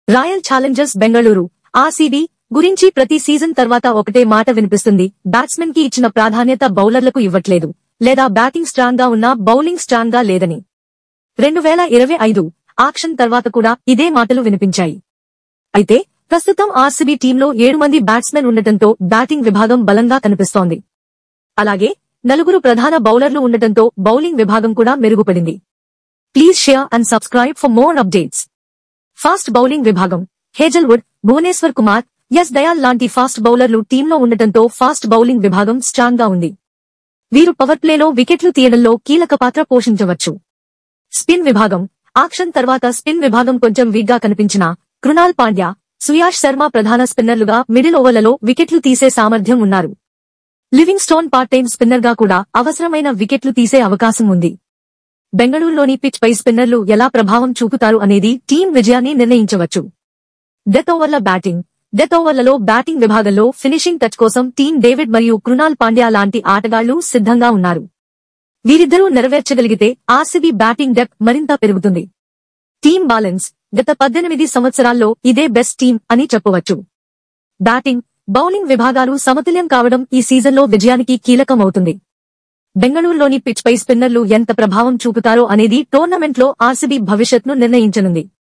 Royal Challengers Bengaluru RCB గురించి ప్రతి season తర్వాత ఒకటే మాట వినిపిస్తుంది. బ్యాట్స్మెన్ కి ఇచ్చిన ప్రాధాన్యత బౌలర్లకు ఇవ్వట్లేదు, లేదా బ్యాటింగ్ స్ట్రాంగ్ గా ఉన్నా బౌలింగ్ స్ట్రాంగ్ గా లేదని. 2025 ఆక్షన్ తర్వాత కూడా ఇదే మాటలు వినిపించాయి. అయితే ప్రస్తుతం ఆర్సీబీ టీంలో 7 మంది బ్యాట్స్మెన్ ఉండటంతో బ్యాటింగ్ విభాగం బలంగా కనిపిస్తోంది. అలాగే 4 ప్రధాన బౌలర్లు ఉండటంతో బౌలింగ్ విభాగం కూడా మెరుగుపడింది. Please share and subscribe for more updates. Fast bowling విభాగం హేజల్వుడ్, భువనేశ్వర్ కుమార్, ఎస్ దయాల్ లాంటి ఫాస్ట్ బౌలర్లు టీంలో ఉండటంతో ఫాస్ట్ బౌలింగ్ విభాగం స్ట్రాంగ్ గా ఉంది. వీరు పవర్ ప్లేలో వికెట్లు తీయడంలో కీలక పాత్ర పోషించవచ్చు. స్పిన్ విభాగం ఆక్షన్ తర్వాత స్పిన్ విభాగం కొంచెం వీక్ గా కనిపించినా కృణాల్ పాండ్యా, సుయాష్ శర్మ ప్రధాన స్పిన్నర్లుగా మిడిల్ ఓవర్లలో వికెట్లు తీసే సామర్థ్యం ఉన్నారు. Living stone part time spinner గా కూడా అవసరమైన వికెట్లు తీసే అవకాశం ఉంది. బెంగళూరులోని పిచ్ పై స్పిన్నర్లు ఎలా ప్రభావం చూపుతారు అనేది టీం విజయాన్ని నిర్ణయించవచ్చు. డెత్ ఓవర్లలో బ్యాటింగ్ విభాగంలో ఫినిషింగ్ టచ్ కోసం టీం డేవిడ్ మరియు కృణాల్ పాండ్యా లాంటి ఆటగాళ్లు సిద్ధంగా ఉన్నారు. వీరిద్దరూ నెరవేర్చగలిగితే ఆర్సీబీ బ్యాటింగ్ డెప్త్ మరింత పెరుగుతుంది. టీం బ్యాలెన్స్ గత 18 సంవత్సరాల్లో ఇదే బెస్ట్ టీం అని చెప్పవచ్చు. బ్యాటింగ్, బౌలింగ్ విభాగాలు సమతుల్యం కావడం ఈ సీజన్లో విజయానికి కీలకమవుతుంది. బెంగళూరులోని పిచ్ పై స్పిన్నర్లు ఎంత ప్రభావం చూపుతారో అనేది టోర్నమెంట్లో ఆర్సీబీ భవిష్యత్ను నిర్ణయించనుంది.